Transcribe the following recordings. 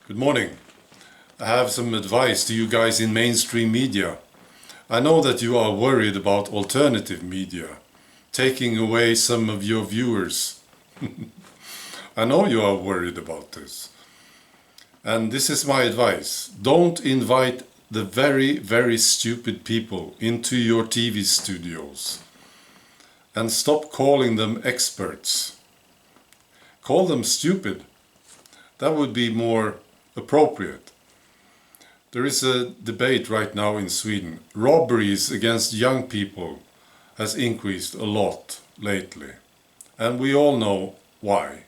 Good morning. I have some advice to you guys in mainstream media. I know that you are worried about alternative media, taking away some of your viewers. I know you are worried about this. And this is my advice. Don't invite the very, very stupid people into your TV studios. And stop calling them experts. Call them stupid. That would be more appropriate. There is a debate right now in Sweden. Robberies against young people has increased a lot lately. And we all know why.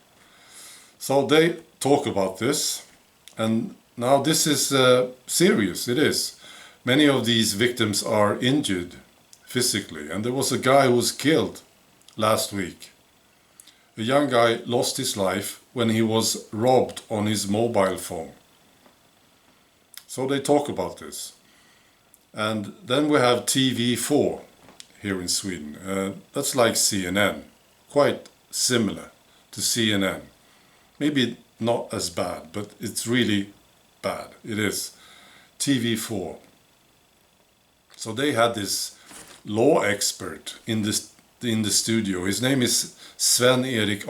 So they talk about this. And now this is serious, it is. Many of these victims are injured physically. And there was a guy who was killed last week. A young guy lost his life when he was robbed on his mobile phone. So they talk about this. And then we have TV4 here in Sweden. That's like CNN, quite similar to CNN. Maybe not as bad, but it's really bad. It is. TV4. So they had this law expert in the studio. His name is Sven-Erik.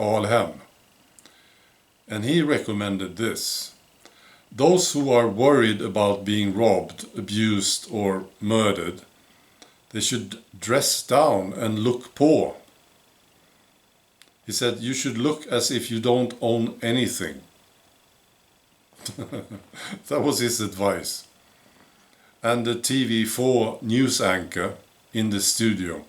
And he recommended this. Those who are worried about being robbed, abused or murdered, they should dress down and look poor. He said you should look as if you don't own anything. That was his advice. And the TV4 news anchor in the studio,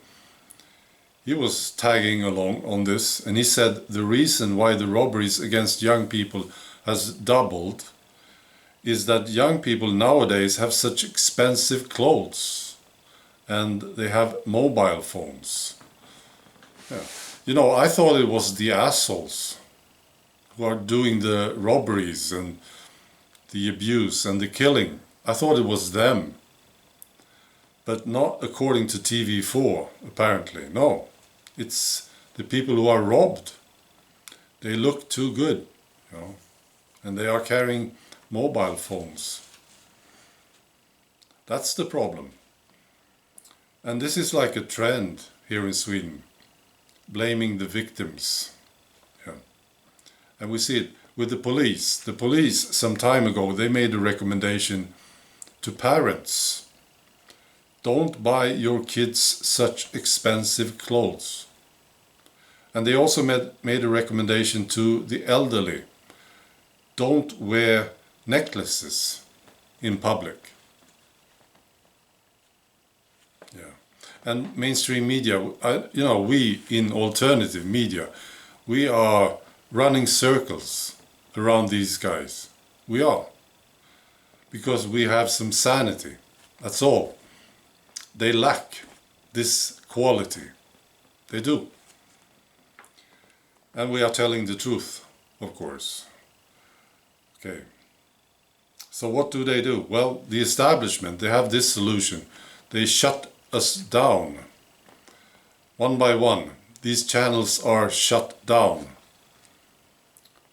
he was tagging along on this, and he said the reason why the robberies against young people has doubled is that young people nowadays have such expensive clothes and they have mobile phones. Yeah. You know, I thought it was the assholes who are doing the robberies and the abuse and the killing. I thought it was them. But not according to TV4, apparently. No, it's the people who are robbed. They look too good, you know, and they are carrying mobile phones. That's the problem. And this is like a trend here in Sweden, blaming the victims. Yeah. And we see it with the police. The police, some time ago, they made a recommendation to parents. Don't buy your kids such expensive clothes. And they also made a recommendation to the elderly. Don't wear necklaces in public. Yeah. And mainstream media, you know, we in alternative media, we are running circles around these guys. We are. Because we have some sanity. That's all. They lack this quality. They do. And we are telling the truth, of course. Okay. So what do? Well, the establishment, they have this solution. They shut us down. One by one. These channels are shut down.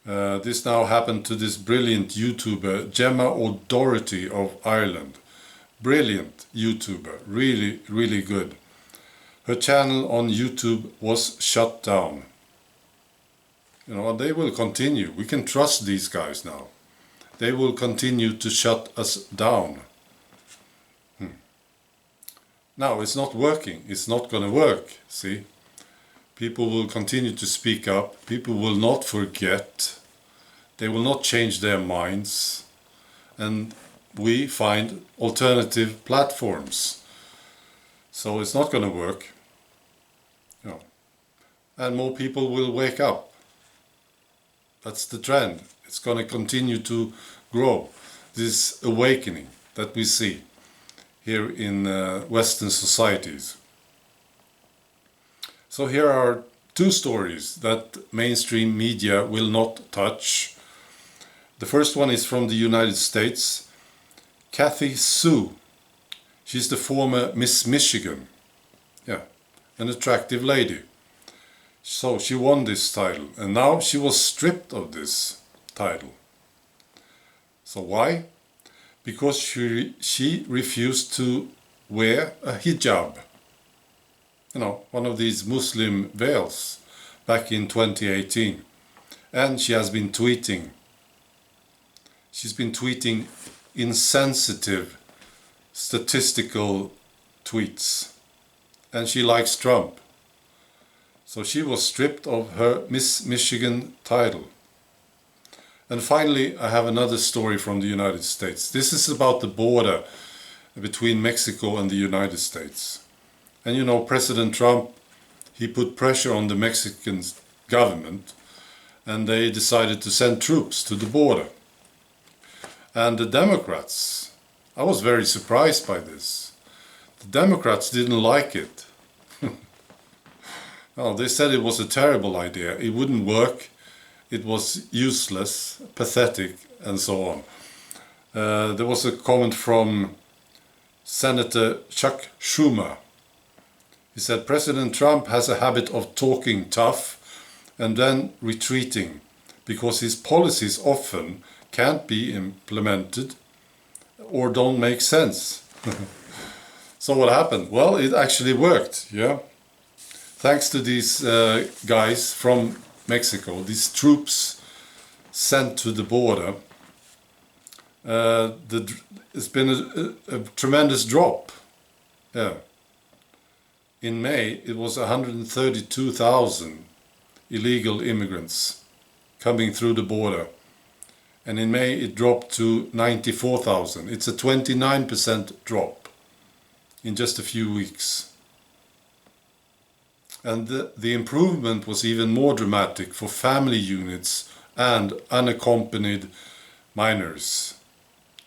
This now happened to this brilliant YouTuber, Gemma of Ireland. Brilliant YouTuber. Really, really good. Her channel on YouTube was shut down. You know, and they will continue. We can trust these guys now. They will continue to shut us down. Now, it's not working. It's not going to work, see? People will continue to speak up. People will not forget. They will not change their minds. And we find alternative platforms. So it's not going to work. You know. And more people will wake up. That's the trend. It's going to continue to grow. This awakening that we see here in Western societies. So here are two stories that mainstream media will not touch. The first one is from the United States. Kathy Hsu. She's the former Miss Michigan. Yeah, an attractive lady. So she won this title, and now she was stripped of this title. So why? Because she refused to wear a hijab. You know, one of these Muslim veils back in 2018. And she has been tweeting. She's been tweeting insensitive statistical tweets. And she likes Trump. So she was stripped of her Miss Michigan title. And finally, I have another story from the United States. This is about the border between Mexico and the United States. And you know, President Trump, he put pressure on the Mexican government, and they decided to send troops to the border. And the Democrats, I was very surprised by this. The Democrats didn't like it. Well, they said it was a terrible idea. It wouldn't work. It was useless, pathetic, and so on. There was a comment from Senator Chuck Schumer. He said, President Trump has a habit of talking tough and then retreating because his policies often can't be implemented or don't make sense. So what happened? Well, it actually worked, yeah. Thanks to these guys from Mexico, these troops sent to the border, it's been a tremendous drop. Yeah. In May, it was 132,000 illegal immigrants coming through the border. And in May, it dropped to 94,000. It's a 29% drop in just a few weeks. And the improvement was even more dramatic for family units and unaccompanied minors.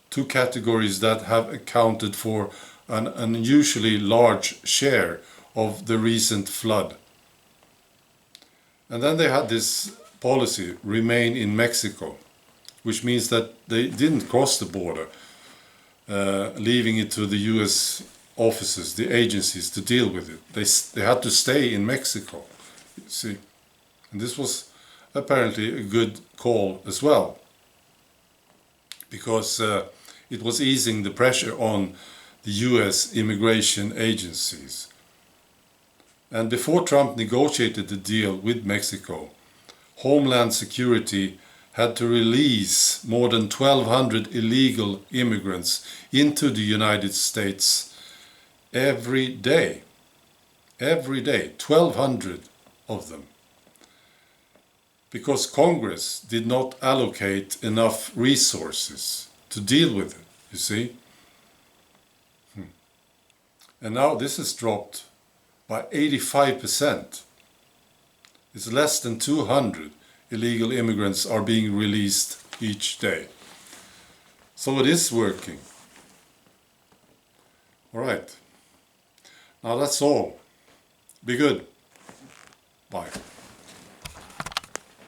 Two categories that have accounted for an unusually large share of the recent flood. And then they had this policy, remain in Mexico, which means that they didn't cross the border, leaving it to the US offices, the agencies, to deal with it. They had to stay in Mexico, you see. And this was apparently a good call as well, because it was easing the pressure on the US immigration agencies. And before Trump negotiated the deal with Mexico, Homeland Security had to release more than 1,200 illegal immigrants into the United States every day. Every day, 1,200 of them. Because Congress did not allocate enough resources to deal with it, you see. And now this has dropped by 85%. It's less than 200 illegal immigrants are being released each day. So it is working. All right. Now that's all. Be good. Bye.